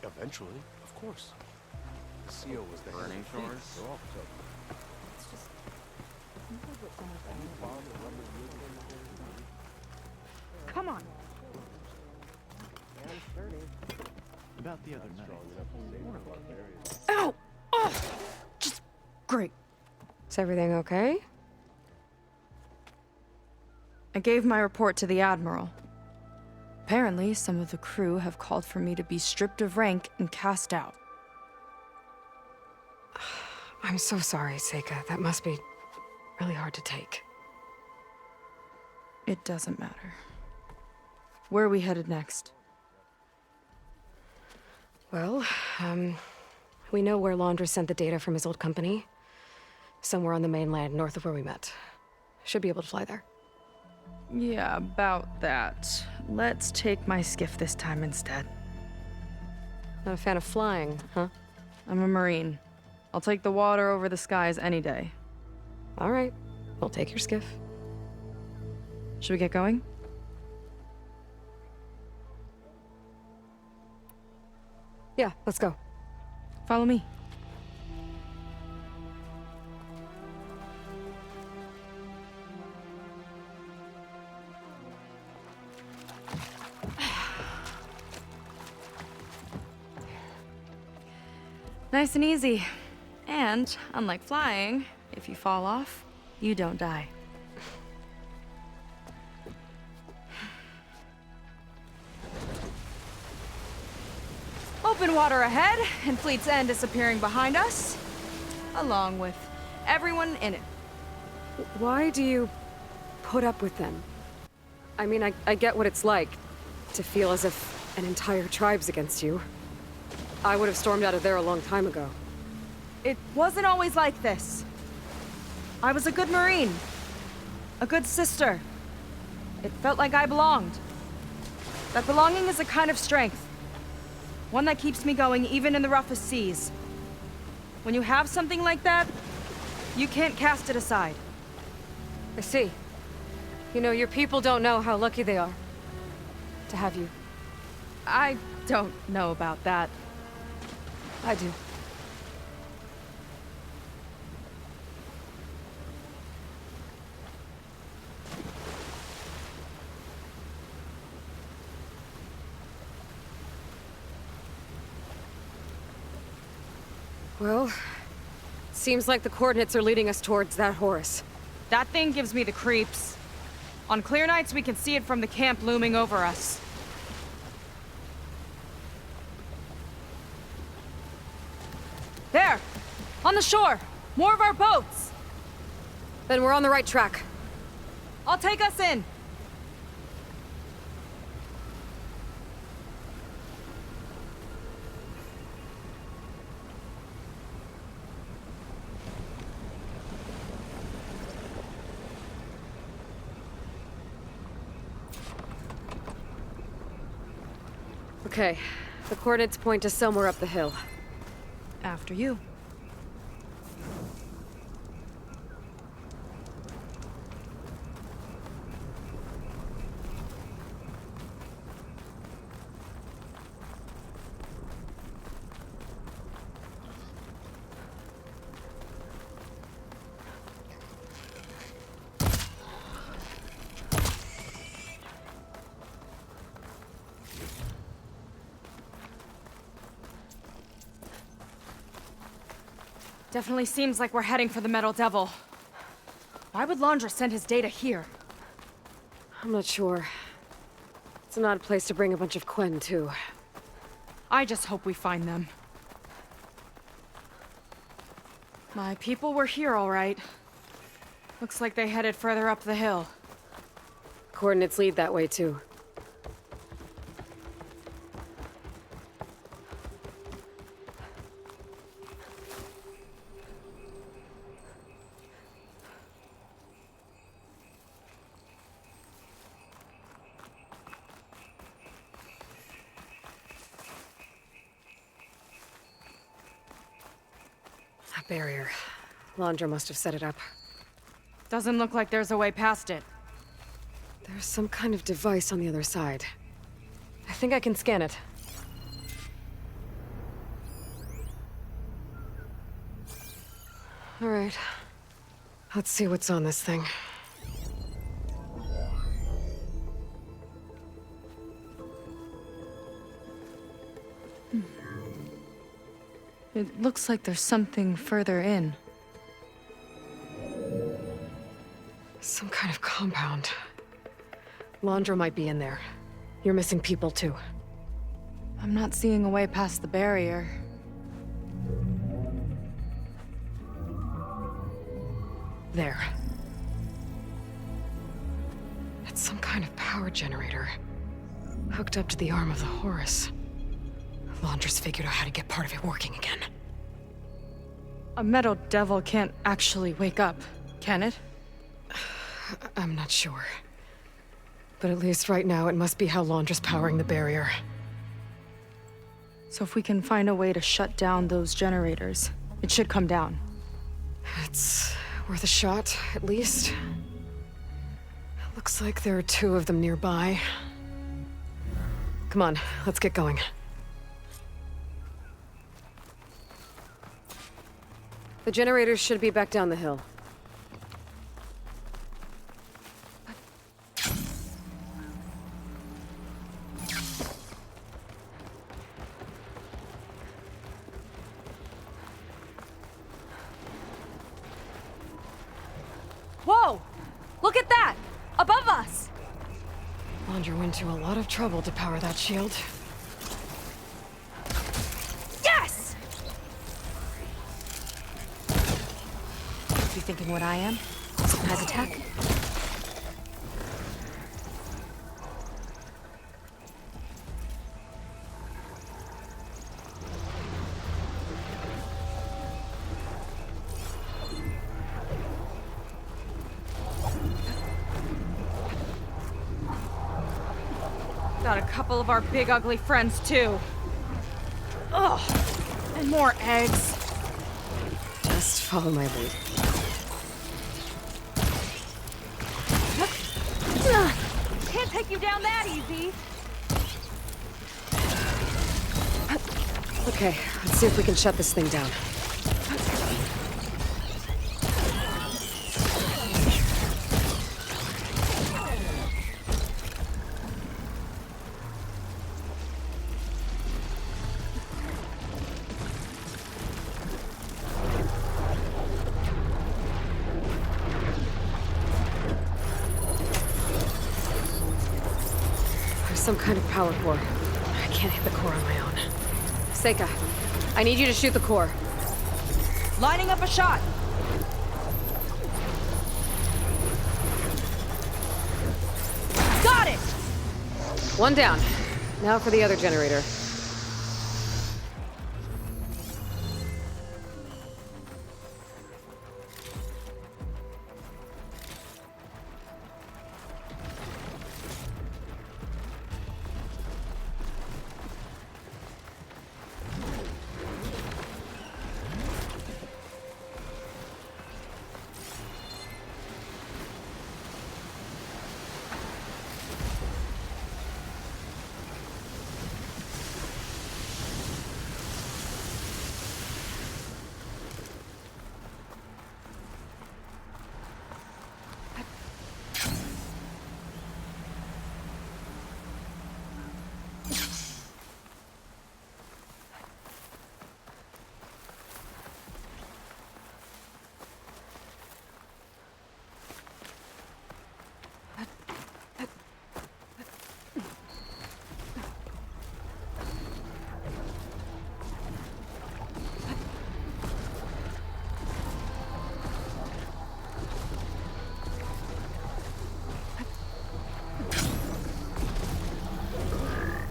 Eventually, of course. The CO was the Burning shores. They're all so. It's just... Come on. About the other night. Ow! Oh! Just great. Is everything okay? I gave my report to the Admiral. Apparently, some of the crew have called for me to be stripped of rank and cast out. I'm so sorry, Seika. That must be really hard to take. It doesn't matter. Where are we headed next? Well, we know where Laundress sent the data from his old company. Somewhere on the mainland, north of where we met. Should be able to fly there. Yeah, about that. Let's take my skiff this time instead. Not a fan of flying, huh? I'm a Marine. I'll take the water over the skies any day. All right. We'll take your skiff. Should we get going? Yeah, let's go. Follow me. Nice and easy. And, unlike flying, if you fall off, you don't die. Open water ahead, and Fleet's End disappearing behind us, along with everyone in it. Why do you put up with them? I mean, I get what it's like to feel as if an entire tribe's against you. I would have stormed out of there a long time ago. It wasn't always like this. I was a good Marine. A good sister. It felt like I belonged. That belonging is a kind of strength. One that keeps me going even in the roughest seas. When you have something like that, you can't cast it aside. I see. You know, your people don't know how lucky they are to have you. I don't know about that. I do. Well, seems like the coordinates are leading us towards that Horus. That thing gives me the creeps. On clear nights, we can see it from the camp looming over us. There! On the shore! More of our boats! Then we're on the right track. I'll take us in! Okay, the coordinates point to somewhere up the hill. After you. Definitely seems like we're heading for the Metal Devil. Why would Laundress send his data here? I'm not sure. It's an odd place to bring a bunch of Quen, too. I just hope we find them. My people were here, all right. Looks like they headed further up the hill. Coordinates lead that way, too. That barrier. Laundra must have set it up. Doesn't look like there's a way past it. There's some kind of device on the other side. I think I can scan it. All right. Let's see what's on this thing. It looks like there's something further in. Some kind of compound. Laundra might be in there. You're missing people too. I'm not seeing a way past the barrier. There. It's some kind of power generator. Hooked up to the arm of the Horus. Laundra's figured out how to get part of it working again. A metal devil can't actually wake up, can it? I'm not sure. But at least right now, it must be how Laundra's powering the barrier. So if we can find a way to shut down those generators, it should come down. It's worth a shot, at least. Looks like there are 2 of them nearby. Come on, let's get going. The generators should be back down the hill. Whoa! Look at that! Above us! Laundra went to a lot of trouble to power that shield. Yes! You thinking what I am? Surprise attack? Got a couple of our big ugly friends too. Ugh, and more eggs. Just follow my lead. Can't take you down that easy. Okay, let's see if we can shut this thing down. Some kind of power core. I can't hit the core on my own. Seika, I need you to shoot the core. Lining up a shot. Got it! One down. Now for the other generator.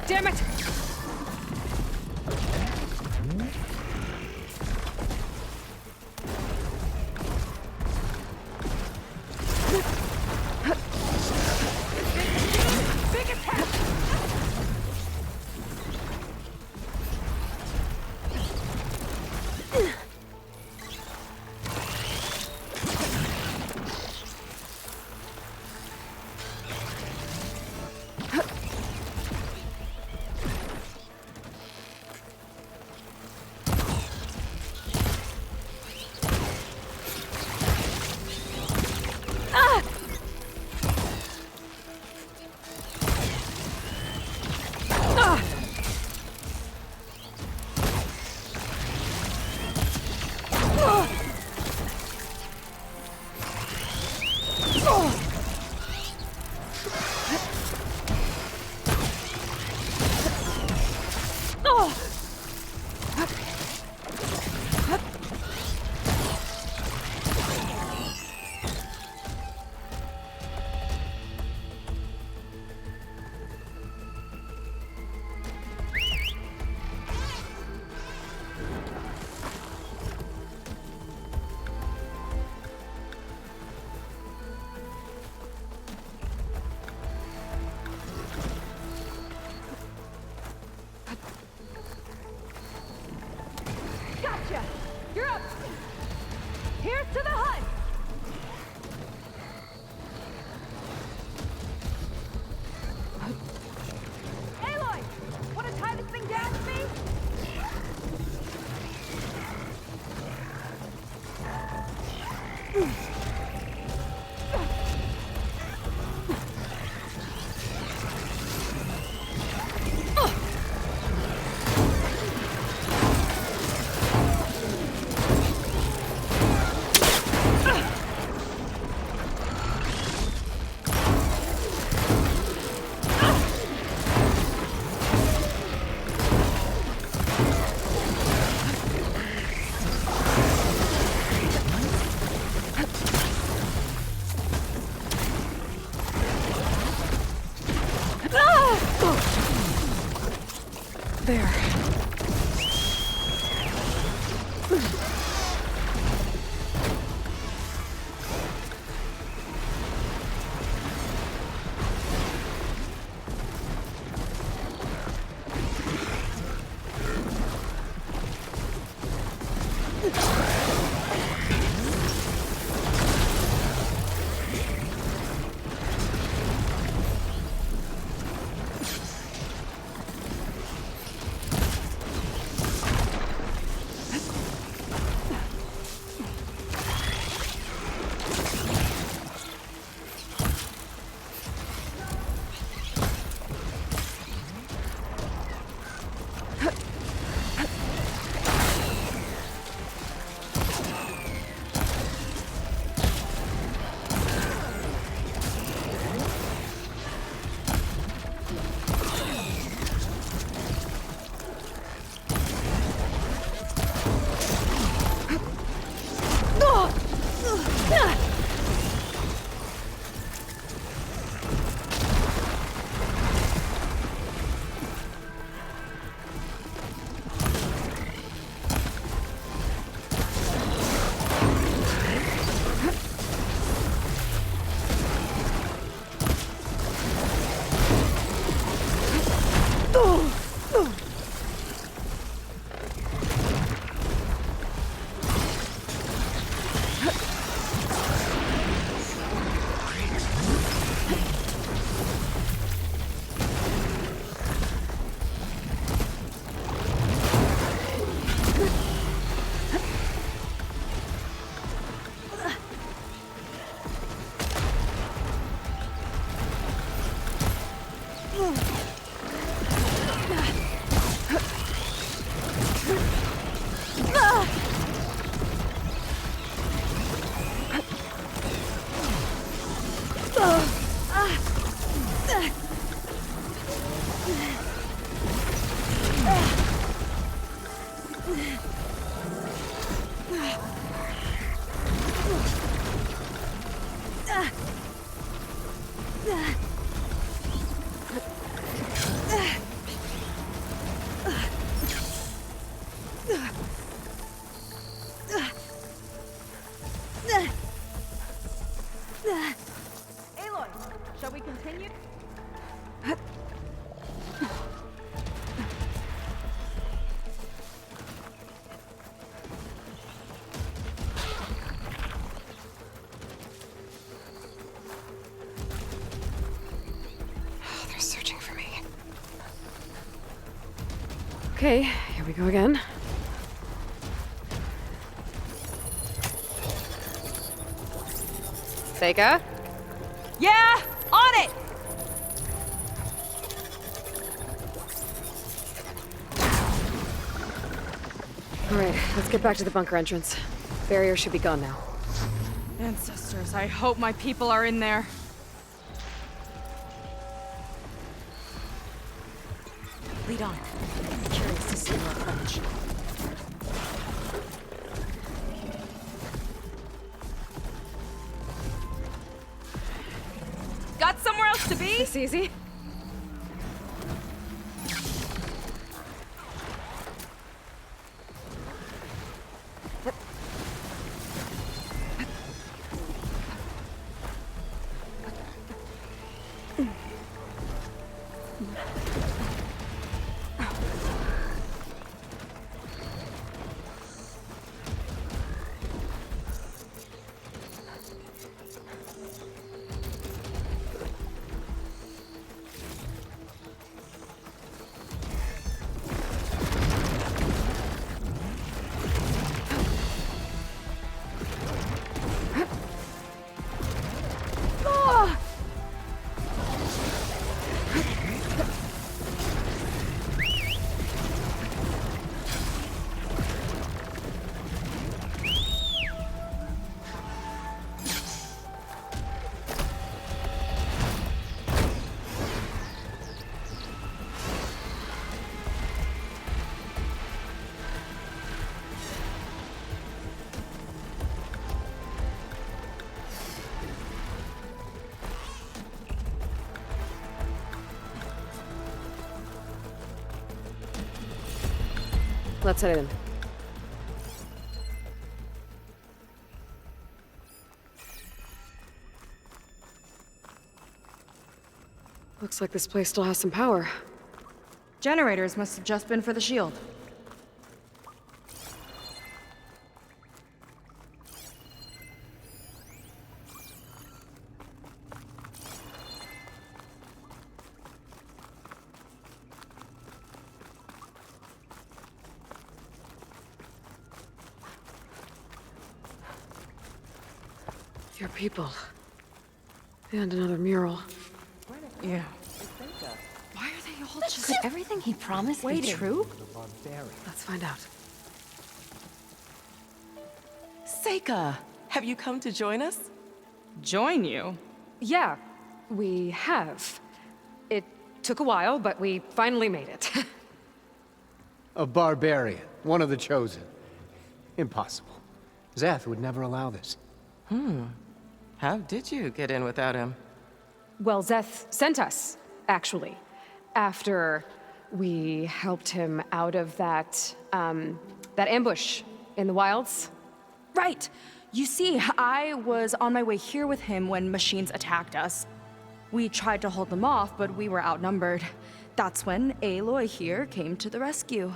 Damn it! Big attack! Gotcha! You're up! Here's to the hunt! Aloy! Wanna tie this thing down with me? There. Aloy, shall we continue? They're searching for me. Okay, here we go again. Vega? Yeah! On it! Alright, let's get back to the bunker entrance. Barrier should be gone now. Ancestors, I hope my people are in there. Lead on. I'm curious to see your approach. Got somewhere else to be? This easy? Let's head in. Looks like this place still has some power. Generators must have just been for the shield. Your people. And another mural. Yeah. Why are they all just... Could everything he promised be true? Let's find out. Seika, have you come to join us? Join you? Yeah, we have. It took a while, but we finally made it. A barbarian, one of the chosen. Impossible. Szeth would never allow this. How did you get in without him? Well, Szeth sent us, actually. After we helped him out of that ambush in the wilds. Right. You see, I was on my way here with him when machines attacked us. We tried to hold them off, but we were outnumbered. That's when Aloy here came to the rescue.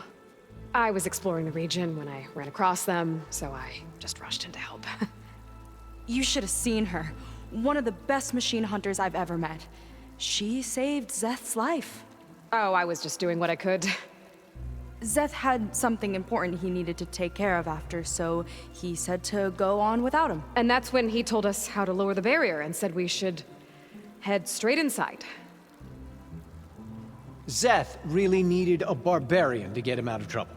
I was exploring the region when I ran across them, so I just rushed in to help. You should have seen her. One of the best machine hunters I've ever met. She saved Szeth's life. Oh, I was just doing what I could. Szeth had something important he needed to take care of after, so he said to go on without him. And that's when he told us how to lower the barrier and said we should head straight inside. Szeth really needed a barbarian to get him out of trouble.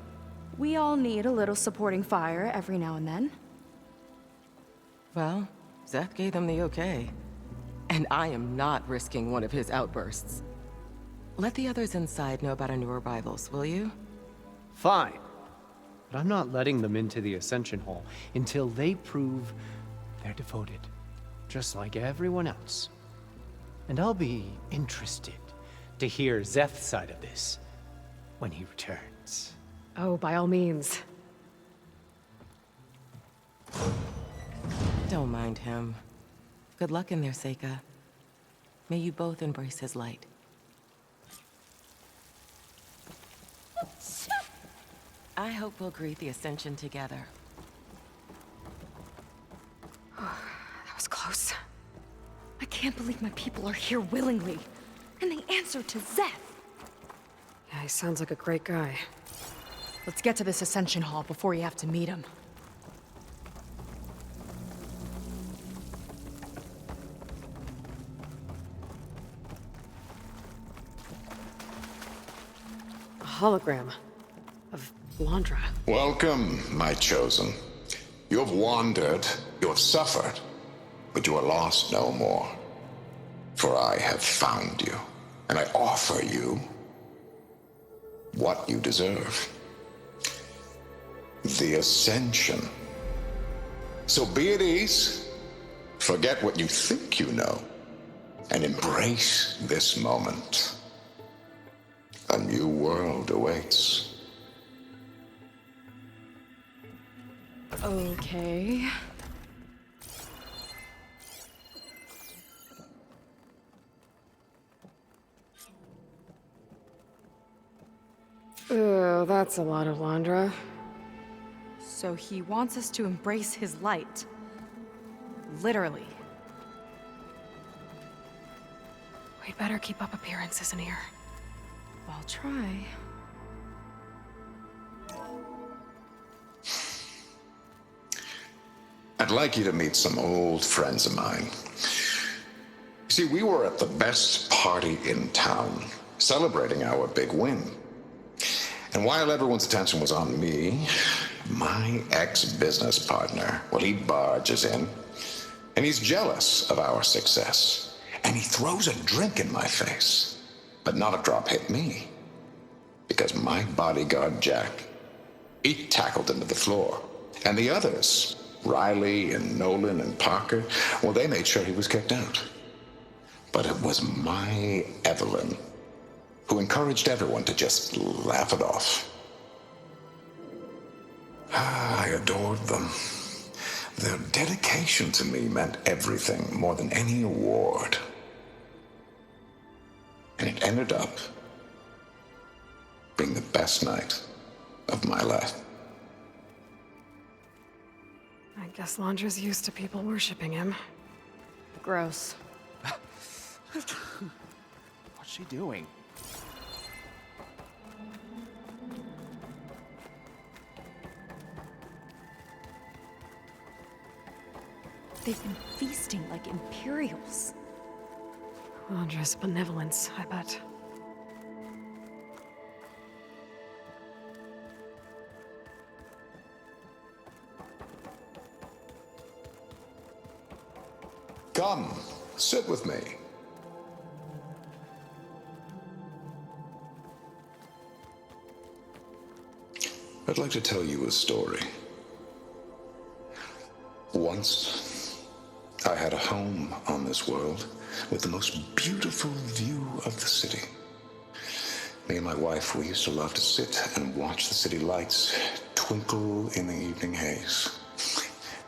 We all need a little supporting fire every now and then. Well, Szeth gave them the okay. And I am not risking one of his outbursts. Let the others inside know about our new arrivals, will you? Fine. But I'm not letting them into the Ascension Hall until they prove they're devoted. Just like everyone else. And I'll be interested to hear Szeth's side of this when he returns. Oh, by all means. Don't mind him. Good luck in there, Seika. May you both embrace his light. I hope we'll greet the Ascension together. That was close. I can't believe my people are here willingly. And they answered to Szeth. Yeah, he sounds like a great guy. Let's get to this Ascension Hall before you have to meet him. A hologram of Landra. Welcome, my chosen. You have wandered, you have suffered, but you are lost no more. For I have found you, and I offer you what you deserve. The Ascension. So be at ease, forget what you think you know, and embrace this moment. A new world awaits. Okay. Oh, that's a lot of Landra. So he wants us to embrace his light. Literally. We'd better keep up appearances in here. I'll try. I'd like you to meet some old friends of mine. You see, we were at the best party in town, celebrating our big win. And while everyone's attention was on me, my ex-business partner, well, he barges in, and he's jealous of our success. And he throws a drink in my face, but not a drop hit me. Because my bodyguard, Jack, he tackled him to the floor. And the others, Riley and Nolan and Parker, well, they made sure he was kicked out. But it was my Evelyn who encouraged everyone to just laugh it off. I adored them. Their dedication to me meant everything, more than any award. And it ended up being the best night of my life. I guess Londra's used to people worshipping him. Gross. What's she doing? They've been feasting like Imperials. Londra's benevolence, I bet. Come, sit with me. I'd like to tell you a story. Once, I had a home on this world with the most beautiful view of the city. Me and my wife, we used to love to sit and watch the city lights twinkle in the evening haze.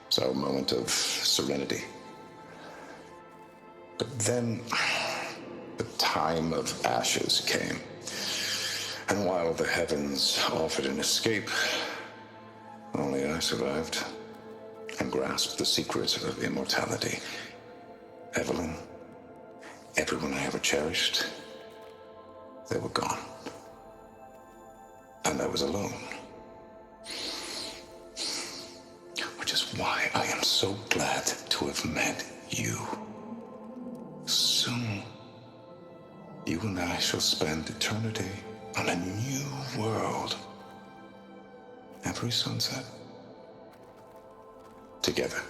It's our moment of serenity. But then, the time of ashes came. And while the heavens offered an escape, only I survived and grasped the secret of immortality. Evelyn, everyone I ever cherished, they were gone. And I was alone. Which is why I am so glad to have met you. Soon, you and I shall spend eternity on a new world. Every sunset. Together.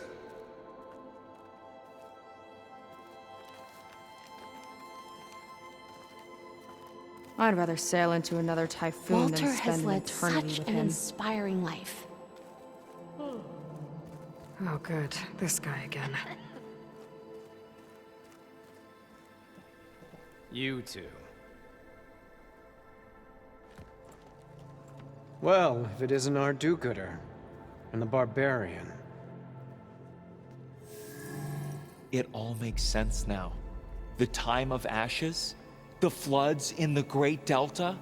I'd rather sail into another typhoon Walter than has spend an led eternity such with an him. inspiring life. Oh, good. This guy again. You two. Well, if it isn't our do-gooder and the barbarian. It all makes sense now. The time of ashes, the floods in the Great Delta.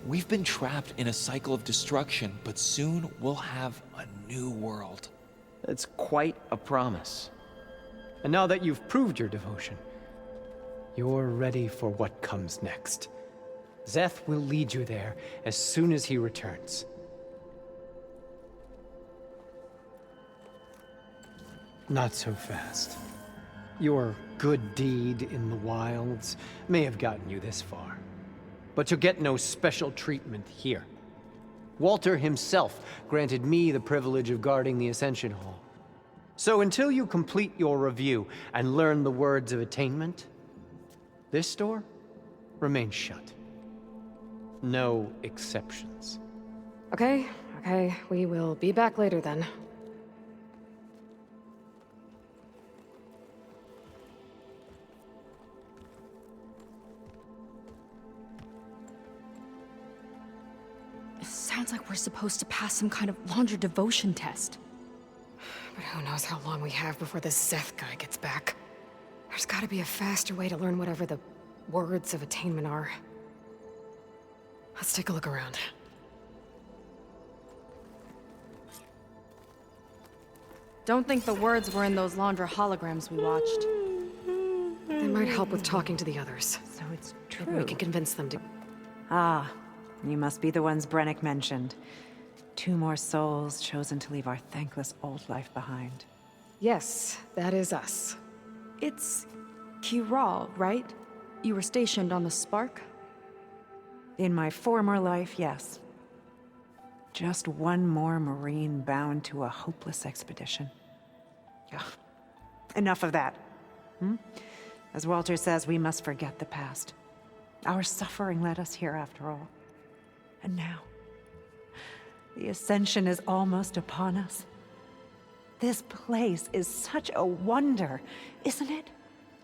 We've been trapped in a cycle of destruction, but soon we'll have a new world. That's quite a promise. And now that you've proved your devotion, you're ready for what comes next. Szeth will lead you there as soon as he returns. Not so fast. Your good deed in the wilds may have gotten you this far, but you'll get no special treatment here. Walter himself granted me the privilege of guarding the Ascension Hall. So until you complete your review and learn the words of attainment, this door remains shut. No exceptions. Okay, we will be back later then. It sounds like we're supposed to pass some kind of Laundry devotion test. But who knows how long we have before this Szeth guy gets back. There's gotta be a faster way to learn whatever the words of attainment are. Let's take a look around. Don't think the words were in those Laundra holograms we watched. They might help with talking to the others. So it's Maybe we true. can convince them to... Ah, you must be the ones Brennick mentioned. 2 more souls chosen to leave our thankless old life behind. Yes, that is us. It's Kiral, right? You were stationed on the Spark? In my former life, yes. Just one more Marine bound to a hopeless expedition. Ugh. Enough of that. As Walter says, we must forget the past. Our suffering led us here after all. And now, the Ascension is almost upon us. This place is such a wonder, isn't it?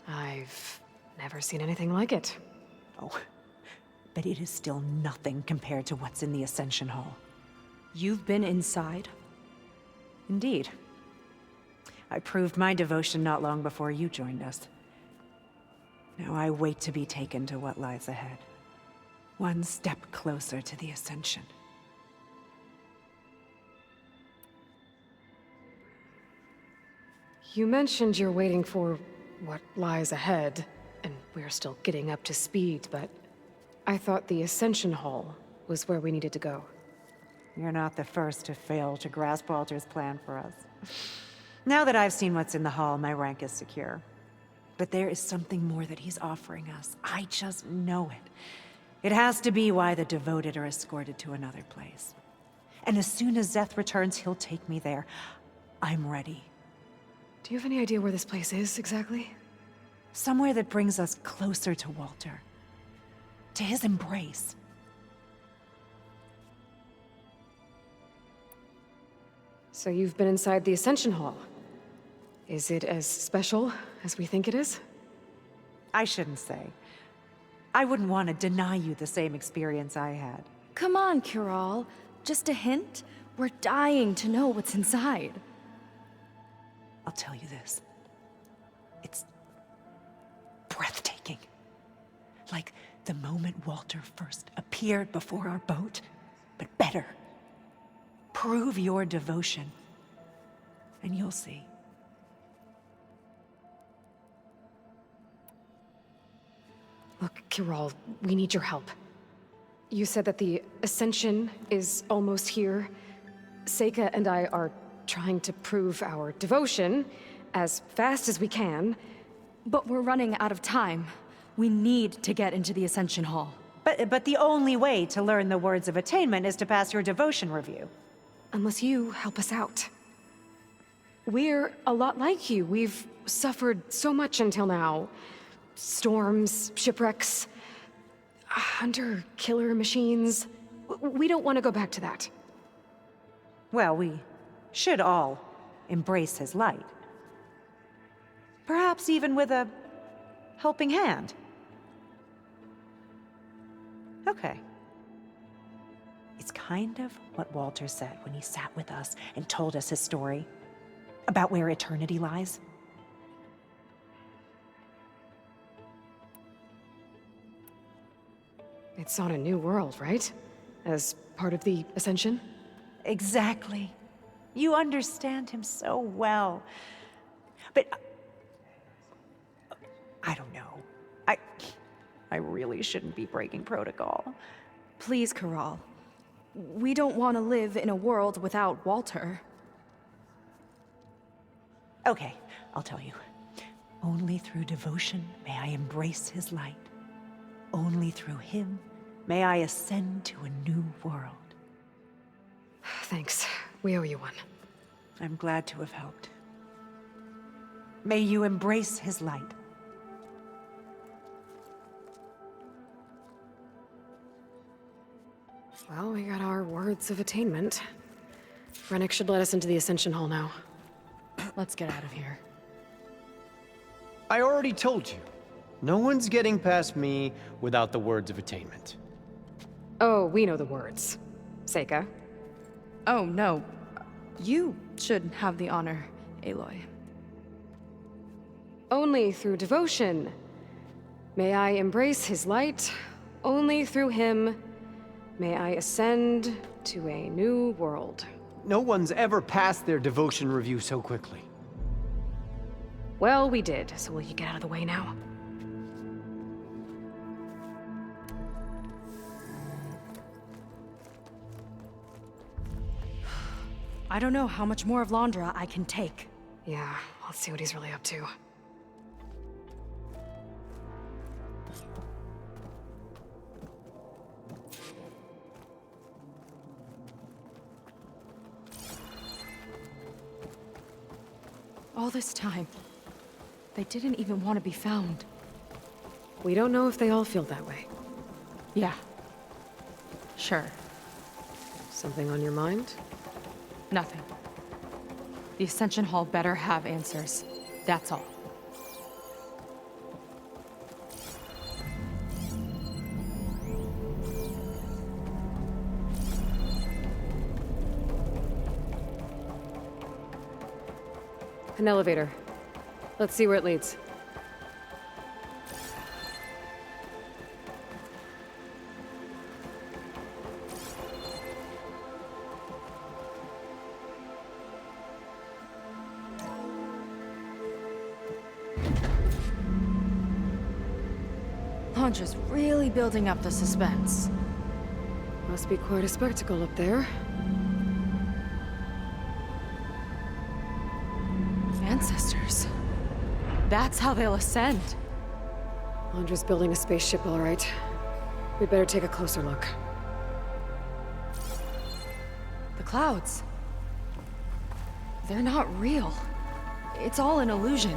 I've never seen anything like it. Oh, but it is still nothing compared to what's in the Ascension Hall. You've been inside? Indeed. I proved my devotion not long before you joined us. Now I wait to be taken to what lies ahead. One step closer to the Ascension. You mentioned you're waiting for what lies ahead, and we're still getting up to speed, but I thought the Ascension Hall was where we needed to go. You're not the first to fail to grasp Walter's plan for us. Now that I've seen what's in the hall, my rank is secure. But there is something more that he's offering us. I just know it. It has to be why the devoted are escorted to another place. And as soon as Szeth returns, he'll take me there. I'm ready. Do you have any idea where this place is, exactly? Somewhere that brings us closer to Walter. To his embrace. So you've been inside the Ascension Hall. Is it as special as we think it is? I shouldn't say. I wouldn't want to deny you the same experience I had. Come on, Kural. Just a hint? We're dying to know what's inside. I'll tell you this. It's breathtaking. Like the moment Walter first appeared before our boat, but better. Prove your devotion, and you'll see. Look, Kural, we need your help. You said that the Ascension is almost here. Seika and I are trying to prove our devotion as fast as we can. But we're running out of time. We need to get into the Ascension Hall. But the only way to learn the words of attainment is to pass your devotion review. Unless you help us out. We're a lot like you. We've suffered so much until now. Storms, shipwrecks, hunter-killer machines. We don't want to go back to that. Well, we should all embrace his light. Perhaps even with a helping hand. Okay. It's kind of what Walter said when he sat with us and told us his story about where eternity lies. It's on a new world, right? As part of the Ascension? Exactly. You understand him so well. But I don't know. I really shouldn't be breaking protocol. Please, Kural. We don't want to live in a world without Walter. Okay, I'll tell you. Only through devotion may I embrace his light. Only through him may I ascend to a new world. Thanks. We owe you one. I'm glad to have helped. May you embrace his light. Well, we got our words of attainment. Rennick should let us into the Ascension Hall now. Let's get out of here. I already told you. No one's getting past me without the words of attainment. Oh, we know the words. Seika. Oh, no. You should have the honor, Aloy. Only through devotion may I embrace his light. Only through him may I ascend to a new world. No one's ever passed their devotion review so quickly. Well, we did, so will you get out of the way now? I don't know how much more of Londra I can take. Yeah, let's see what he's really up to. All this time, they didn't even want to be found. We don't know if they all feel that way. Yeah. Sure. Something on your mind? Nothing. The Ascension Hall better have answers. That's all. An elevator. Let's see where it leads. Laundra's really building up the suspense. Must be quite a spectacle up there. Ancestors. That's how they'll ascend. Laundra's building a spaceship, all right. We'd better take a closer look. The clouds. They're not real. It's all an illusion.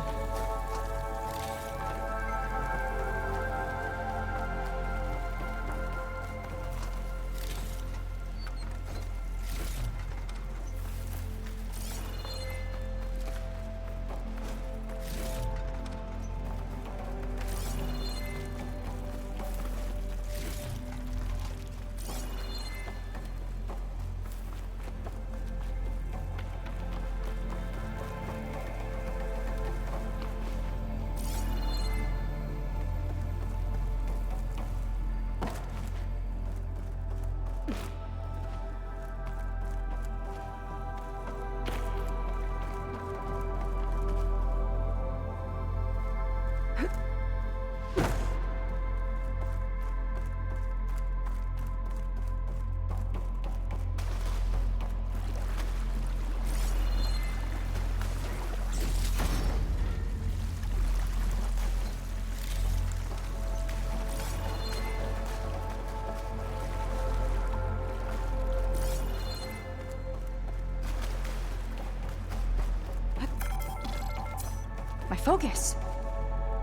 My focus.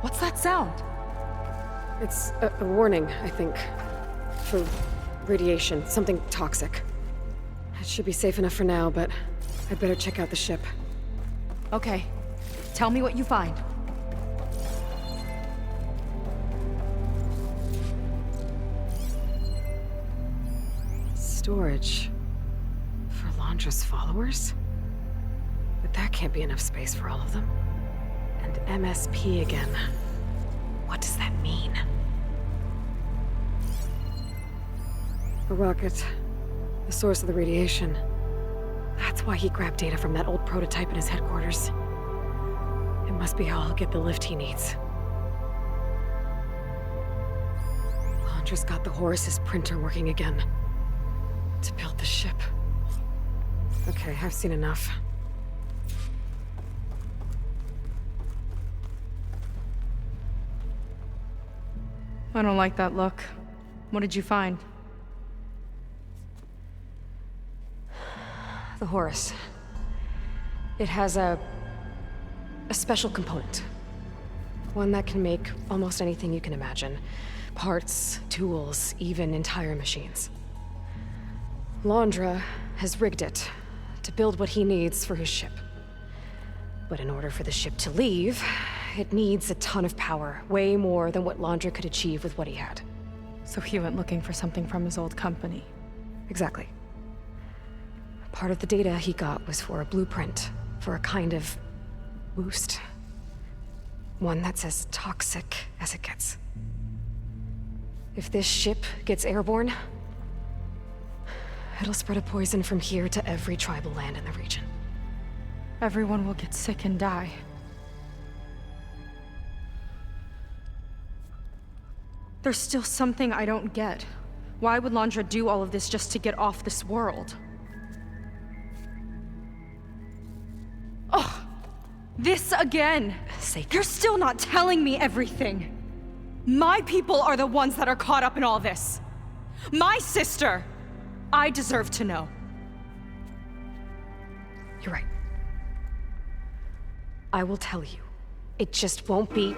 What's that sound? It's a warning, I think. For radiation, something toxic. It should be safe enough for now, but I'd better check out the ship. Okay. Tell me what you find. Storage. For Laundra's followers? But that can't be enough space for all of them. And MSP again. What does that mean? A rocket. The source of the radiation. That's why he grabbed data from that old prototype in his headquarters. It must be how he'll get the lift he needs. Laundra's got the Horus's printer working again. To build the ship. Okay, I've seen enough. I don't like that look. What did you find? The Horus. It has a special component. One that can make almost anything you can imagine. Parts, tools, even entire machines. Laundra has rigged it to build what he needs for his ship. But in order for the ship to leave, it needs a ton of power, way more than what Laundra could achieve with what he had. So he went looking for something from his old company. Exactly. Part of the data he got was for a blueprint, for a kind of boost. One that's as toxic as it gets. If this ship gets airborne, it'll spread a poison from here to every tribal land in the region. Everyone will get sick and die. There's still something I don't get. Why would Laundra do all of this just to get off this world? Oh, this again! You're still not telling me everything. My people are the ones that are caught up in all this. My sister! I deserve to know. You're right. I will tell you. It just won't be...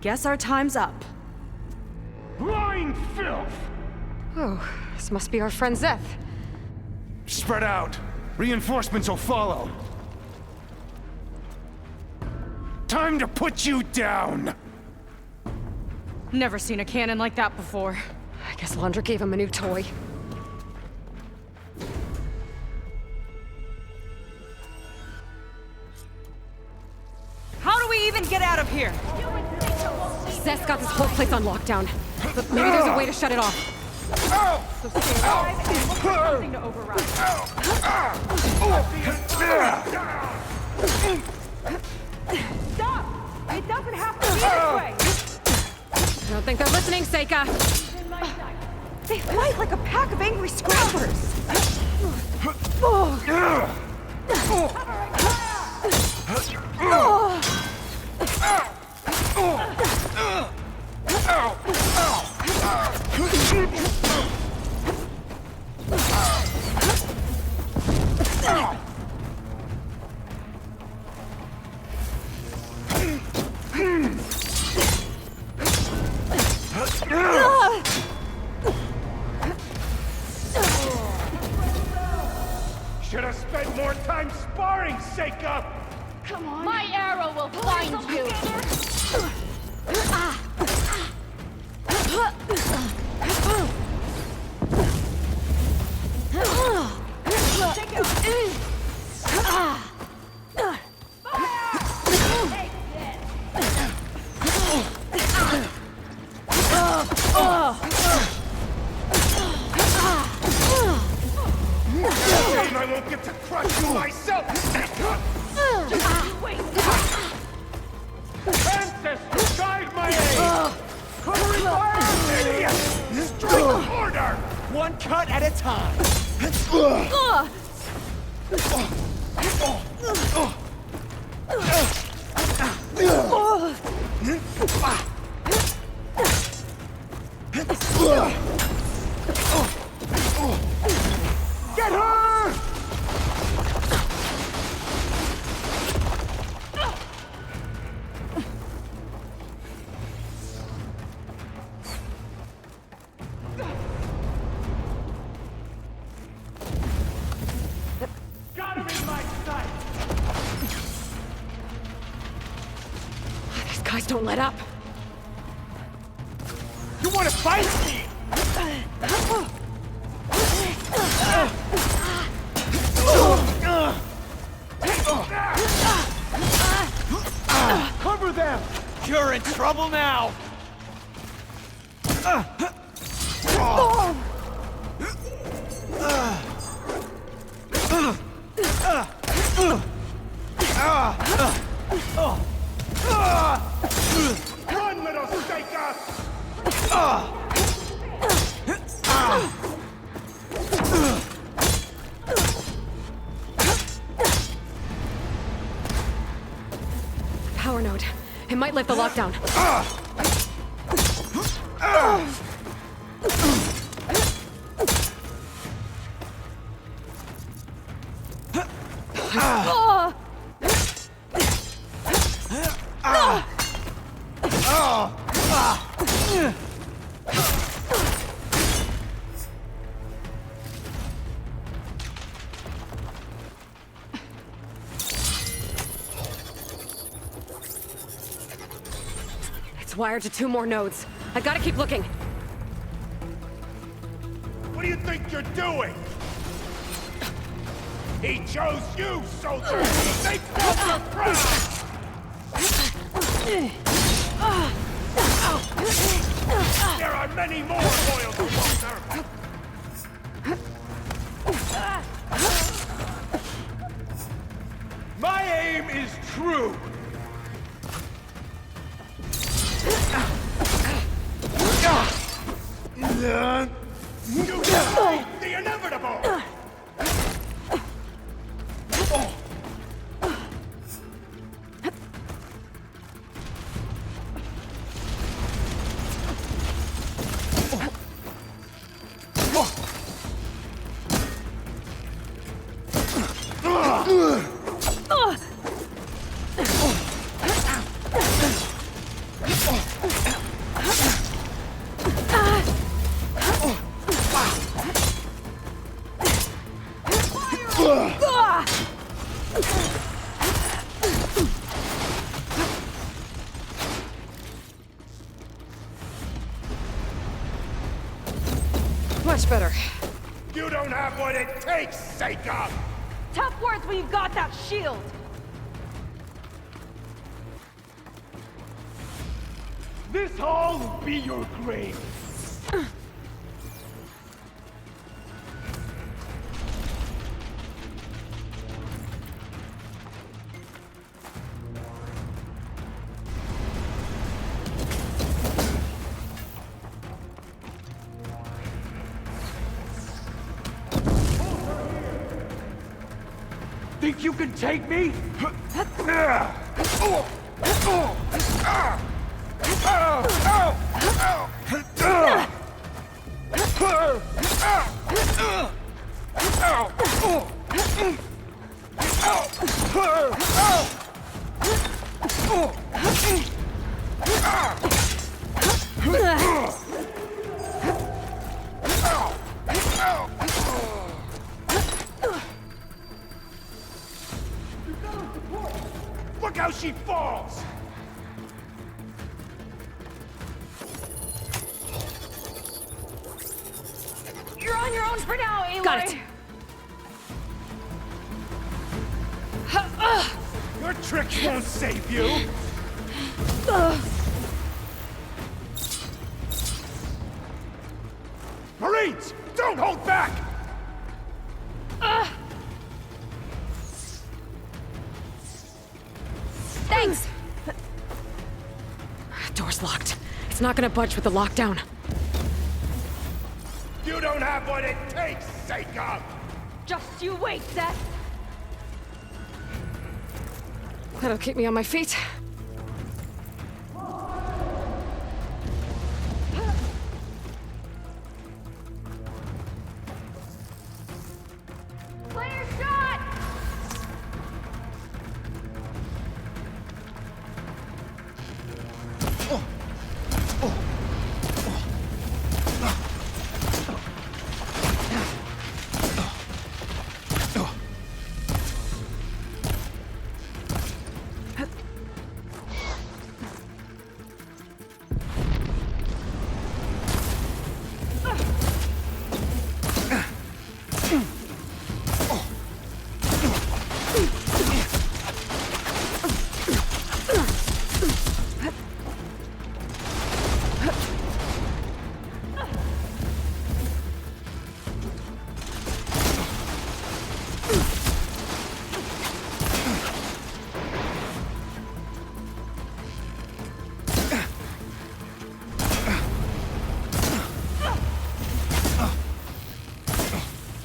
Guess our time's up. Lying filth! Oh, this must be our friend Zeth. Spread out. Reinforcements will follow. Time to put you down! Never seen a cannon like that before. I guess Laundra gave him a new toy. here. Zeth's got this whole place on lockdown. But maybe there's a way to shut it off. So stay alive and look for something to overrun. Stop! It doesn't have to be this way! I don't think they're listening, Seika. They fight like a pack of angry scrappers. Should have spent more time sparring, Seika! Come on. My arrow will find you. I won't get to crush you myself! Ancestors, guide my aim! Covering fire! Idiot! Strike harder! One cut at a time. Get her! Got him in my sight! These guys don't let up. You want to fight? Cover them! You're in trouble now! Run, little Seika! Power node. It might lift the lockdown. It's wired to 2 more nodes. I gotta keep looking. What do you think you're doing? He chose you, soldier! They broke your crown! There are many more loyal to Walter! My aim is true! You defeat the inevitable! Much better. You don't have what it takes, Seika! Tough words when you've got that shield. This hall will be your grave. Think you can take me? Look how she falls! You're on your own for now, Aloy. Got it. Your tricks won't save you! Marines! Don't hold back! Thanks. Door's locked. It's not gonna budge with the lockdown. You don't have what it takes, Seika! Just you wait, Seth. That'll keep me on my feet. Clear shot!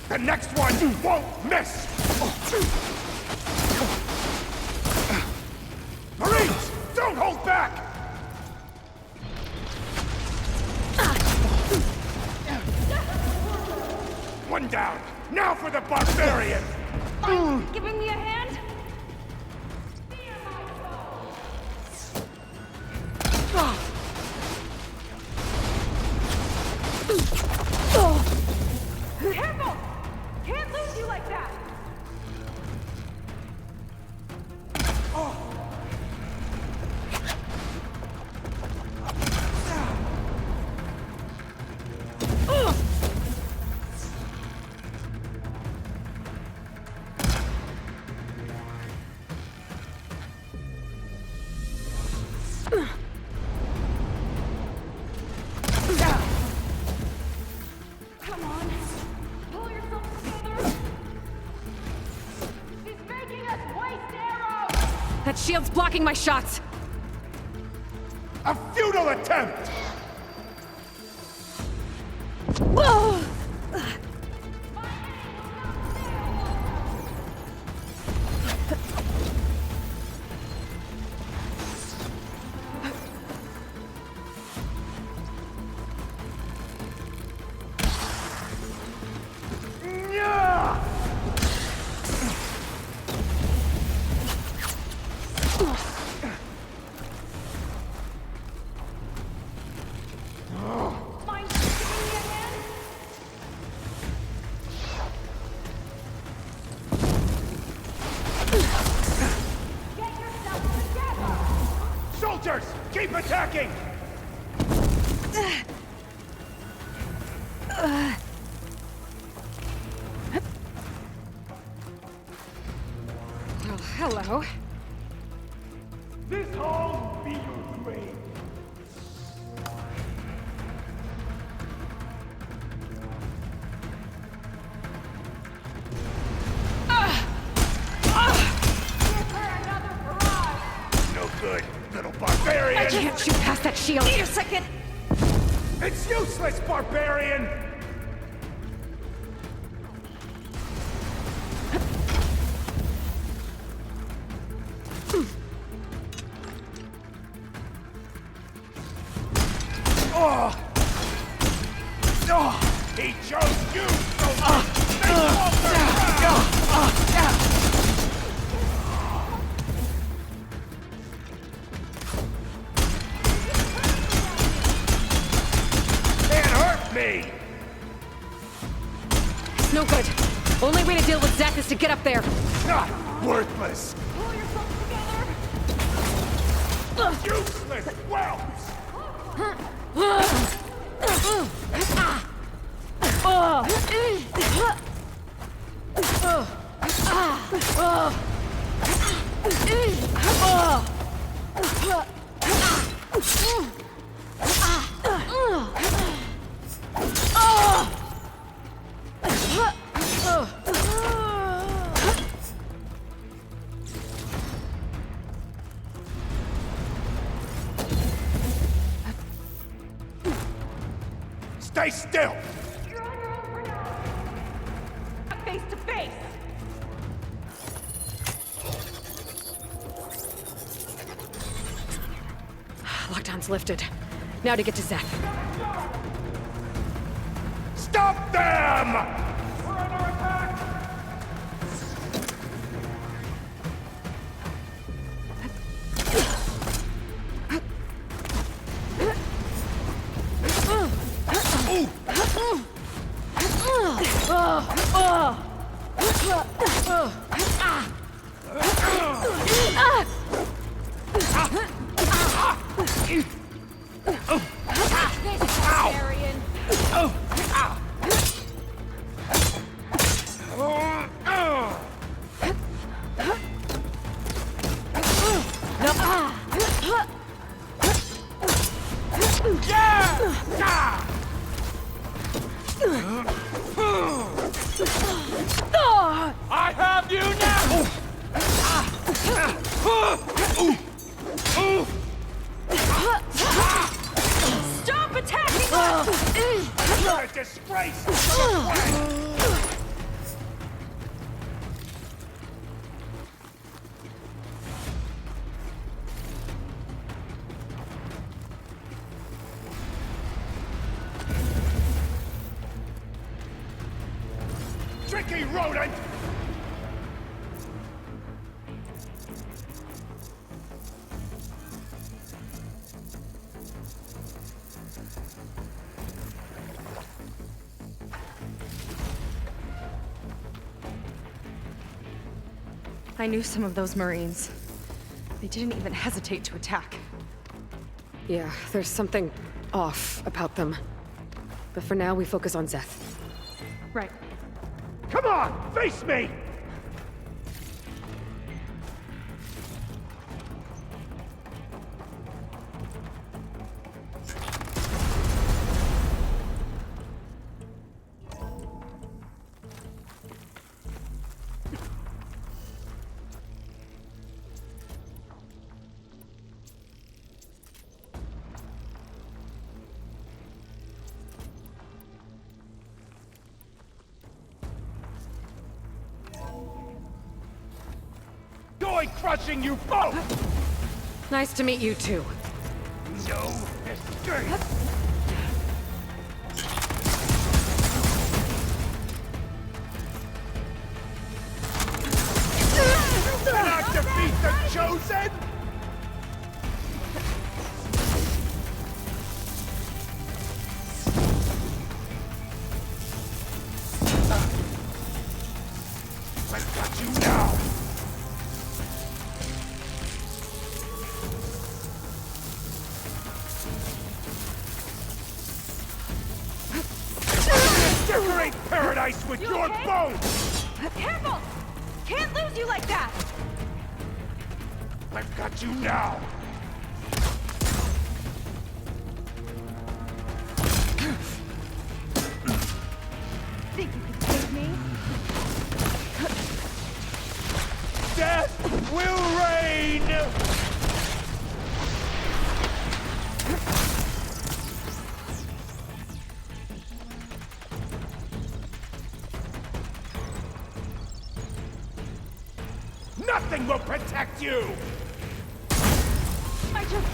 The next one won't miss! Marines! Don't hold back! One down! Now for the barbarian! Giving me a hand? Careful! Can't lose you like that! Come on, pull yourself together. He's making us waste arrows. That shield's blocking my shots. A futile attempt! Whoa! Mind giving me a hand? Get yourself together! Soldiers, keep attacking! Well, hello. This hall will be your grave. Shoot past that shield! Wait a second! It's useless, barbarian! He chose you so much! They walk around! Can't hurt me! It's no good. Only way to deal with Zeth is to get up there. Not worthless! Pull yourself together! Useless whelps! Stay still! Face to face! Lockdown's lifted. Now to get to Zeth. Stop them! We're under attack! I have you now! Stop attacking us! You're a disgrace! Tricky rodent! I knew some of those Marines. They didn't even hesitate to attack. Yeah, there's something off about them. But for now, we focus on Zeth. Right. Come on, face me! Crushing you both! Nice to meet you too. No escape! You cannot defeat the Chosen! I've got you now! Decorate paradise with your bones! Careful! Can't lose you like that! I've got you now! Think you can save me? Death will reign! Nothing will protect you! I just...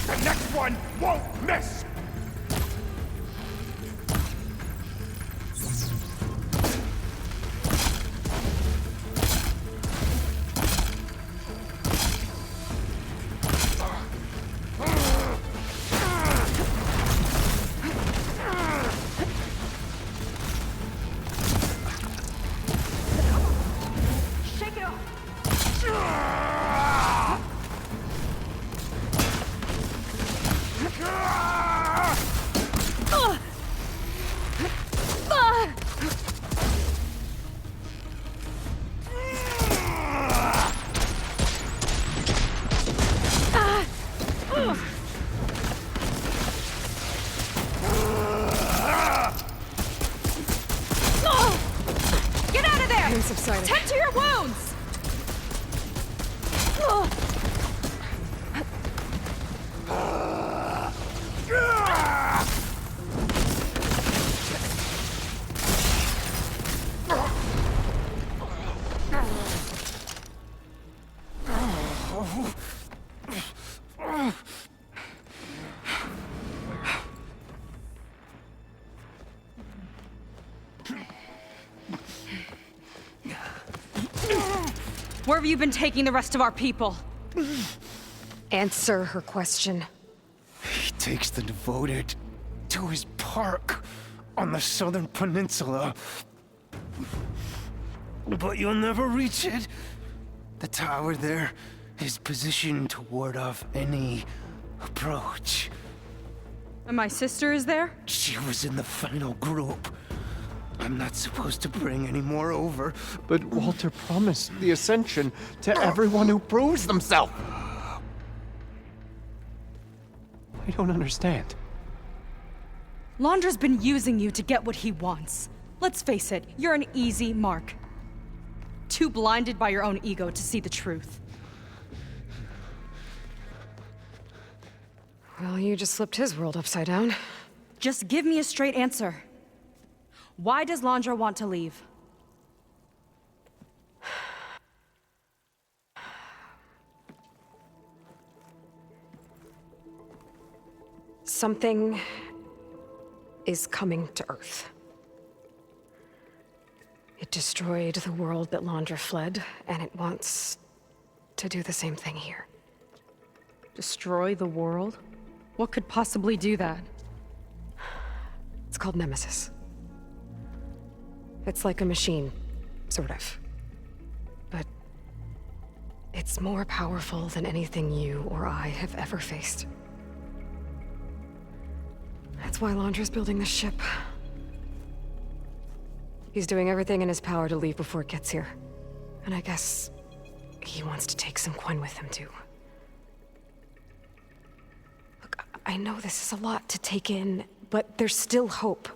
The next one won't miss! Tend to your wounds! Where have you been taking the rest of our people? Answer her question. He takes the devoted to his park on the southern peninsula. But you'll never reach it. The tower there is positioned to ward off any approach. And my sister is there? She was in the final group. I'm not supposed to bring any more over. But Walter promised the Ascension to everyone who proves themselves. I don't understand. Londra's been using you to get what he wants. Let's face it, you're an easy mark. Too blinded by your own ego to see the truth. Well, you just flipped his world upside down. Just give me a straight answer. Why does Londra want to leave? Something is coming to Earth. It destroyed the world that Londra fled, and it wants to do the same thing here. Destroy the world? What could possibly do that? It's called Nemesis. It's like a machine, sort of. But it's more powerful than anything you or I have ever faced. That's why Londra's building this ship. He's doing everything in his power to leave before it gets here. And I guess he wants to take some Quen with him, too. Look, I know this is a lot to take in, but there's still hope.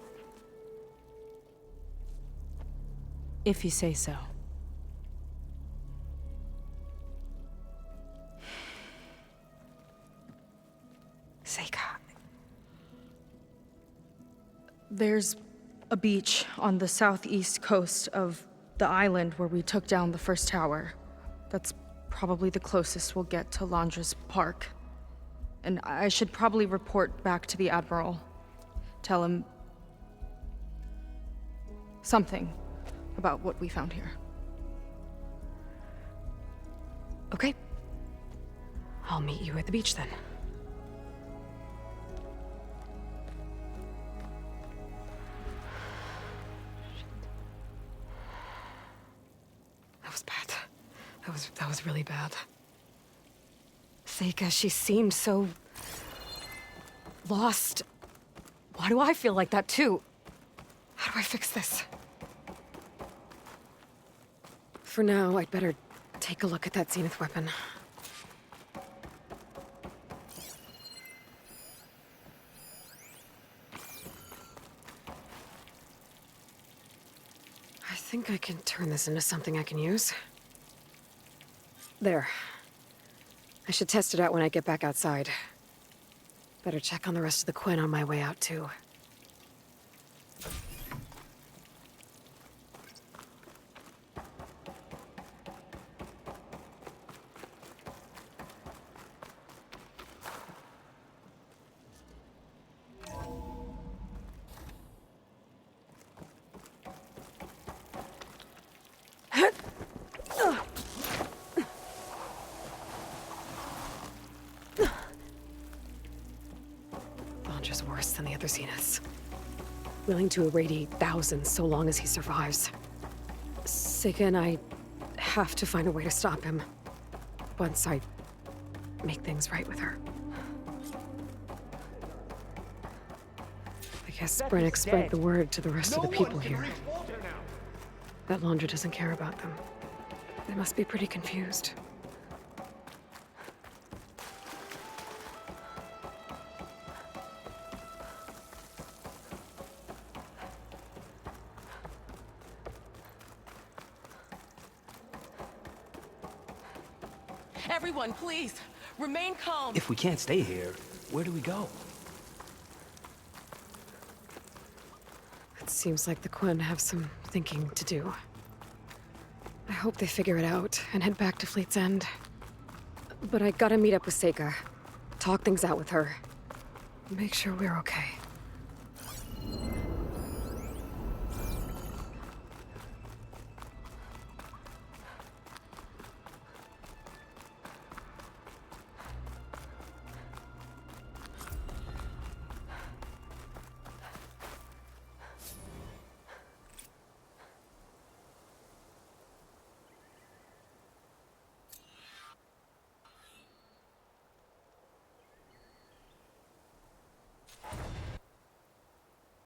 If you say so. Seika. There's a beach on the southeast coast of the island where we took down the first tower. That's probably the closest we'll get to Londra's park. And I should probably report back to the Admiral. Tell him something about what we found here. Okay. I'll meet you at the beach then. That was bad. That was really bad. Seika, she seemed so lost. Why do I feel like that too? How do I fix this? For now, I'd better take a look at that Zenith weapon. I think I can turn this into something I can use. There. I should test it out when I get back outside. Better check on the rest of the Quen on my way out, too. Launcher's worse than the other Zeniths. Willing to irradiate thousands so long as he survives. Sega and I have to find a way to stop him. Once I make things right with her. I guess Brannick spread the word to the rest of the people here. That Laundra doesn't care about them. They must be pretty confused. Everyone, please, remain calm. If we can't stay here, where do we go? It seems like the Quen have some thinking to do. I hope they figure it out and head back to Fleet's End. But I gotta meet up with Sega. Talk things out with her. Make sure we're okay.